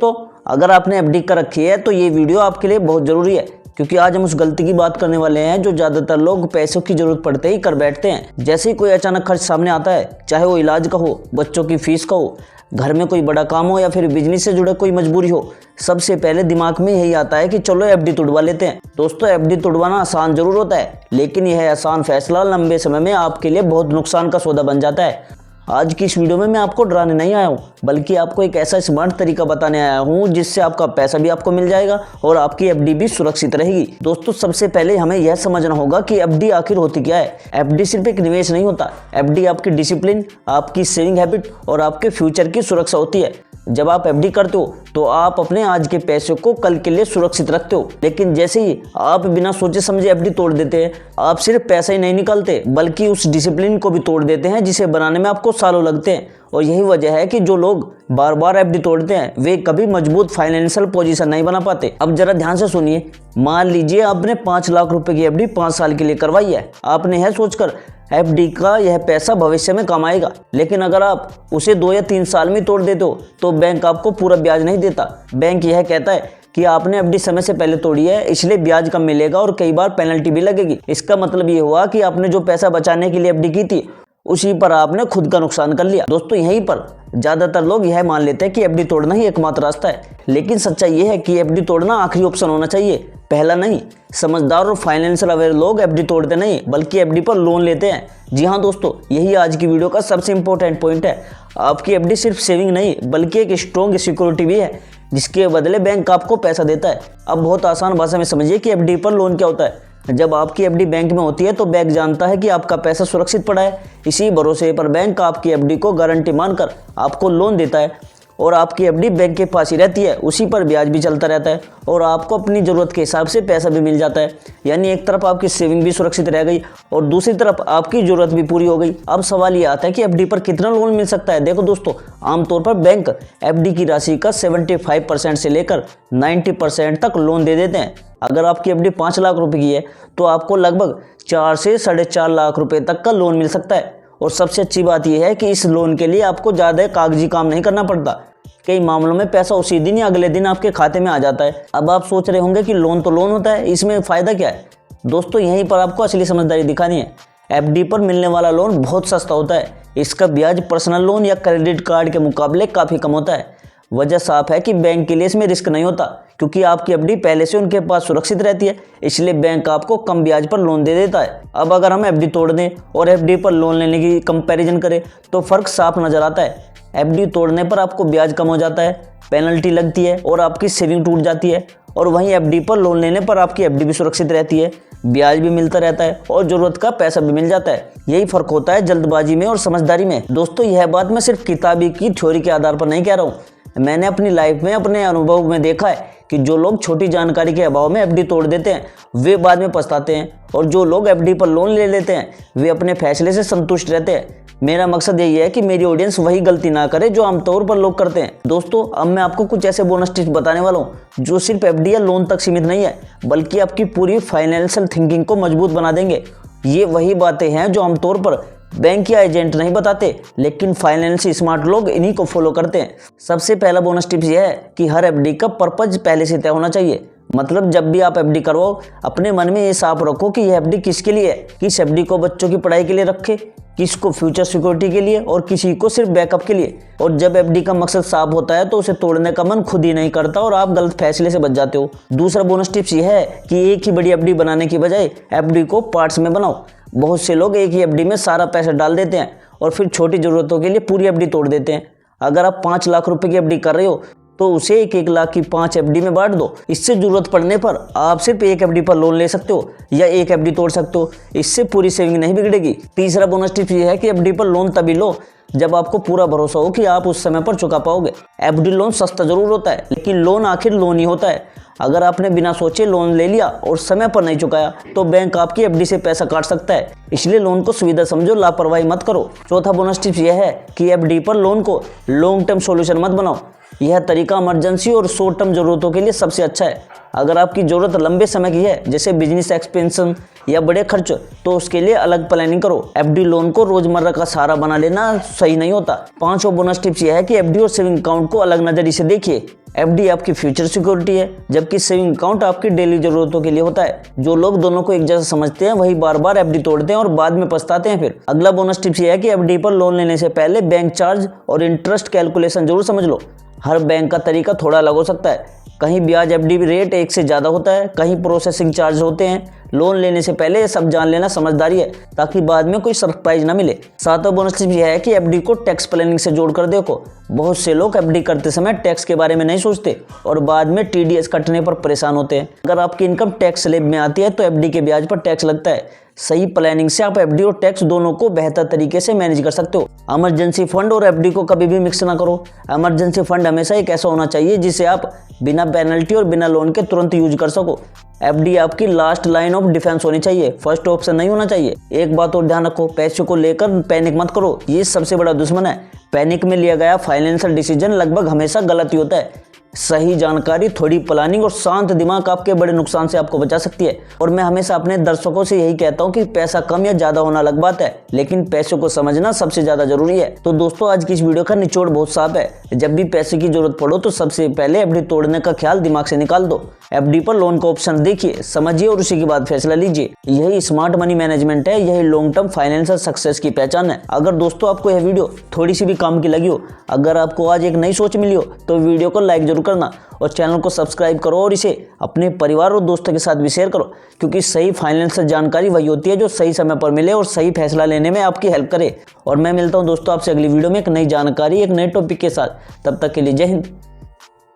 दोस्तों, अगर आपने एफडी कर रखी है तो ये वीडियो आपके लिए बहुत ज़रूरी है, क्योंकि आज हम उस गलती की बात करने वाले हैं जो ज़्यादातर लोग पैसों की ज़रूरत पड़ते ही कर बैठते हैं। जैसे ही कोई अचानक खर्च सामने आता है, चाहे वो इलाज का हो, बच्चों की फीस का हो, घर में कोई बड़ा काम हो या फिर बिजनेस से जुड़े कोई मजबूरी हो, सबसे पहले दिमाग में यही आता है कि चलो एफडी तुड़वा लेते हैं। दोस्तों, एफडी तुड़वाना आसान जरूर होता है, लेकिन यह आसान फैसला लंबे समय में आपके लिए बहुत नुकसान का सौदा बन जाता है। आज की इस वीडियो में मैं आपको डराने नहीं आया हूँ, बल्कि आपको एक ऐसा स्मार्ट तरीका बताने आया हूँ जिससे आपका पैसा भी आपको मिल जाएगा और आपकी एफडी भी सुरक्षित रहेगी। दोस्तों, सबसे पहले हमें यह समझना होगा कि एफडी आखिर होती क्या है। एफडी सिर्फ एक निवेश नहीं होता। एफडी आपकी डिसिप्लिन, आपकी सेविंग हैबिट और आपके फ्यूचर की सुरक्षा होती है। जब आप एफडी करते हो तो आप अपने आज के पैसे को कल के लिए सुरक्षित रखते हो। लेकिन जैसे ही आप बिना सोचे समझे एफडी तोड़ देते हैं, आप सिर्फ पैसा ही नहीं निकालते बल्कि उस डिसिप्लिन को भी तोड़ देते हैं जिसे बनाने में आपको सालों लगते हैं। और यही वजह है कि जो लोग बार बार एफडी तोड़ते हैं वे कभी मजबूत फाइनेंशियल पोजीशन नहीं बना पाते। अब जरा ध्यान से सुनिए। मान लीजिए आपने 5 लाख रुपए की एफडी 5 साल के लिए करवाई है। आपने यह सोचकर एफडी का यह पैसा भविष्य में काम आएगा, लेकिन अगर आप उसे 2 या 3 साल में तोड़ देते हो तो बैंक आपको पूरा ब्याज नहीं देता। बैंक यह कहता है कि आपने एफडी समय से पहले तोड़ी है, इसलिए ब्याज कम मिलेगा और कई बार पेनल्टी भी लगेगी। इसका मतलब ये हुआ कि आपने जो पैसा बचाने के लिए एफडी की थी उसी पर आपने खुद का नुकसान कर लिया। दोस्तों, यहीं पर ज्यादातर लोग यह मान लेते हैं कि एफडी तोड़ना ही एकमात्र रास्ता है, लेकिन सच्चाई यह है कि एफडी तोड़ना आखिरी ऑप्शन होना चाहिए, पहला नहीं। समझदार और फाइनेंशियल अवेयर लोग एफडी तोड़ते नहीं बल्कि एफडी पर लोन लेते हैं। जी हाँ दोस्तों, यही आज की वीडियो का सबसे इंपॉर्टेंट पॉइंट है। आपकी एफडी सिर्फ सेविंग नहीं बल्कि एक स्ट्रॉन्ग सिक्योरिटी भी है, जिसके बदले बैंक आपको पैसा देता है। अब बहुत आसान भाषा में समझिए कि एफडी पर लोन क्या होता है। जब आपकी एफडी बैंक में होती है तो बैंक जानता है कि आपका पैसा सुरक्षित पड़ा है। इसी भरोसे पर बैंक आपकी एफडी को गारंटी मानकर आपको लोन देता है और आपकी एफडी बैंक के पास ही रहती है। उसी पर ब्याज भी चलता रहता है और आपको अपनी ज़रूरत के हिसाब से पैसा भी मिल जाता है। यानी एक तरफ आपकी सेविंग भी सुरक्षित रह गई और दूसरी तरफ आपकी ज़रूरत भी पूरी हो गई। अब सवाल ये आता है कि एफडी पर कितना लोन मिल सकता है। देखो दोस्तों, आमतौर पर बैंक एफडी की राशि का 75% से लेकर 90% तक लोन दे देते हैं। अगर आपकी एफडी 5 लाख रुपए की है तो आपको लगभग 4 से 4.5 लाख रुपए तक का लोन मिल सकता है। और सबसे अच्छी बात यह है कि इस लोन के लिए आपको ज़्यादा कागजी काम नहीं करना पड़ता। कई मामलों में पैसा उसी दिन या अगले दिन आपके खाते में आ जाता है। अब आप सोच रहे होंगे कि लोन तो लोन होता है, इसमें फ़ायदा क्या है। दोस्तों, यहीं पर आपको असली समझदारी दिखानी है। एफडी पर मिलने वाला लोन बहुत सस्ता होता है। इसका ब्याज पर्सनल लोन या क्रेडिट कार्ड के मुकाबले काफ़ी कम होता है। वजह साफ है कि बैंक के लिए इसमें रिस्क नहीं होता, क्योंकि आपकी एफडी पहले से उनके पास सुरक्षित रहती है, इसलिए बैंक आपको कम ब्याज पर लोन दे देता है। अब अगर हम एफडी तोड़ दें और एफडी पर लोन लेने की कंपैरिजन करें तो फ़र्क साफ नज़र आता है। एफडी तोड़ने पर आपको ब्याज कम हो जाता है, पेनल्टी लगती है और आपकी सेविंग टूट जाती है, और वहीं एफडी पर लोन लेने पर आपकी एफडी भी सुरक्षित रहती है, ब्याज भी मिलता रहता है और ज़रूरत का पैसा भी मिल जाता है। यही फ़र्क होता है जल्दबाजी में और समझदारी में। दोस्तों, यह बात मैं सिर्फ किताबी की थ्योरी के आधार पर नहीं कह रहा हूँ। मैंने अपनी लाइफ में, अपने अनुभव में देखा है कि जो लोग छोटी जानकारी के अभाव में एफडी तोड़ देते हैं वे बाद में पछताते हैं, और जो लोग एफडी पर लोन ले लेते हैं वे अपने फैसले से संतुष्ट रहते हैं। मेरा मकसद यही है कि मेरी ऑडियंस वही गलती ना करे जो आमतौर पर लोग करते हैं। दोस्तों, अब मैं आपको कुछ ऐसे बोनस टिप्स बताने वाला हूँ जो सिर्फ एफडी या लोन तक सीमित नहीं है, बल्कि आपकी पूरी फाइनेंशियल थिंकिंग को मजबूत बना देंगे। ये वही बातें हैं जो आमतौर पर बैंक या एजेंट नहीं बताते, लेकिन फाइनेंशियल स्मार्ट लोग इन्हीं को फॉलो करते हैं। सबसे पहला बोनस टिप्स यह है कि हर एफडी का पर्पज पहले से तय होना चाहिए। मतलब जब भी आप एफडी करवाओ, अपने मन में ये साफ रखो कि यह एफडी किसके लिए है। किस एफडी को बच्चों की पढ़ाई के लिए रखे, किसको फ्यूचर सिक्योरिटी के लिए और किसी को सिर्फ बैकअप के लिए। और जब एफडी का मकसद साफ होता है तो उसे तोड़ने का मन खुद ही नहीं करता और आप गलत फैसले से बच जाते हो। दूसरा बोनस टिप्स यह है कि एक ही बड़ी एफडी बनाने की बजाय एफडी को पार्ट्स में बनाओ। बहुत से लोग एक ही एफडी में सारा पैसा डाल देते हैं और फिर छोटी ज़रूरतों के लिए पूरी एफडी तोड़ देते हैं। अगर आप 5 लाख रुपए की एफडी कर रहे हो तो उसे 1-1 लाख की 5 एफडी में बांट दो। इससे जरूरत पड़ने पर आप सिर्फ एक एफडी पर लोन ले सकते हो या एक एफडी तोड़ सकते हो। इससे पूरी सेविंग नहीं बिगड़ेगी। तीसरा बोनस टिप्स ये है कि एफडी पर लोन तभी लो जब आपको पूरा भरोसा हो कि आप उस समय पर चुका पाओगे। एफडी लोन सस्ता जरूर होता है, लेकिन लोन आखिर लोन ही होता है। अगर आपने बिना सोचे लोन ले लिया और समय पर नहीं चुकाया तो बैंक आपकी एफडी से पैसा काट सकता है। इसलिए लोन को सुविधा समझो, लापरवाही मत करो। चौथा बोनस टिप्स यह है कि एफडी पर लोन को लॉन्ग टर्म सॉल्यूशन मत बनाओ। यह तरीका इमरजेंसी और शॉर्ट टर्म जरूरतों के लिए सबसे अच्छा है। अगर आपकी ज़रूरत लंबे समय की है, जैसे बिजनेस एक्सपेंशन या बड़े खर्च, तो उसके लिए अलग प्लानिंग करो। एफडी लोन को रोजमर्रा का सहारा बना लेना सही नहीं होता। 5 और बोनस टिप्स यह है कि एफडी और सेविंग अकाउंट को अलग नजरिए से देखिए। एफडी आपकी फ्यूचर सिक्योरिटी है, जबकि सेविंग अकाउंट आपकी डेली जरूरतों के लिए होता है। जो लोग दोनों को एक जैसा समझते हैं वही बार बार एफडी तोड़ते हैं और बाद में पछताते हैं फिर। अगला बोनस टिप्स यह है कि एफडी पर लोन लेने से पहले बैंक चार्ज और इंटरेस्ट कैलकुलेशन जरूर समझ लो। हर बैंक का तरीका थोड़ा अलग हो सकता है। कहीं ब्याज एफडी रेट एक से ज़्यादा होता है, कहीं प्रोसेसिंग चार्ज होते हैं। लोन लेने से पहले ये सब जान लेना समझदारी है, ताकि बाद में कोई सरप्राइज ना मिले। सातवां बोनस टिप यह है कि एफडी को टैक्स प्लानिंग से जोड़कर देखो। बहुत से लोग एफडी करते समय टैक्स के बारे में नहीं सोचते और बाद में टीडीएस कटने पर परेशान होते हैं। अगर आपकी इनकम टैक्स स्लैब में आती है तो एफडी के ब्याज पर टैक्स लगता है। सही प्लानिंग से आप एफडी और टैक्स दोनों को बेहतर तरीके से मैनेज कर सकते हो। इमरजेंसी फंड और एफडी को कभी भी मिक्स ना करो। इमरजेंसी फंड हमेशा एक ऐसा होना चाहिए जिसे आप बिना पेनल्टी और बिना लोन के तुरंत यूज कर सको। एफडी आपकी लास्ट लाइन ऑफ डिफेंस होनी चाहिए, फर्स्ट ऑप्शन नहीं होना चाहिए। एक बात और ध्यान रखो, पैसे को लेकर पैनिक मत करो, ये सबसे बड़ा दुश्मन है। पैनिक में लिया गया फाइनेंशियल डिसीजन लगभग हमेशा गलत ही होता है। सही जानकारी, थोड़ी प्लानिंग और शांत दिमाग आपके बड़े नुकसान से आपको बचा सकती है। और मैं हमेशा अपने दर्शकों से यही कहता हूँ कि पैसा कम या ज्यादा होना अलग बात है, लेकिन पैसों को समझना सबसे ज्यादा जरूरी है। तो दोस्तों, आज की इस वीडियो का निचोड़ बहुत साफ है। जब भी पैसे की जरूरत पड़ो तो सबसे पहले एफडी तोड़ने का ख्याल दिमाग से निकाल दो। एफडी पर लोन का ऑप्शन देखिए, समझिए और उसी के बाद फैसला लीजिए। यही स्मार्ट मनी मैनेजमेंट है, यही लॉन्ग टर्म फाइनेंशियल सक्सेस की पहचान है। अगर दोस्तों आपको यह वीडियो थोड़ी सी भी काम की लगी हो, अगर आपको आज एक नई सोच मिली हो, तो वीडियो को लाइक जरूर करना और चैनल को सब्सक्राइब करो और इसे अपने परिवार और दोस्तों के साथ भी शेयर करो, क्योंकि सही फाइनेंशियल जानकारी वही होती है जो सही समय पर मिले और सही फैसला लेने में आपकी हेल्प करे। और मैं मिलता हूं दोस्तों आपसे अगली वीडियो में एक नई जानकारी, एक नए टॉपिक के साथ। तब तक के लिए जय हिंद,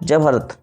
जय भारत।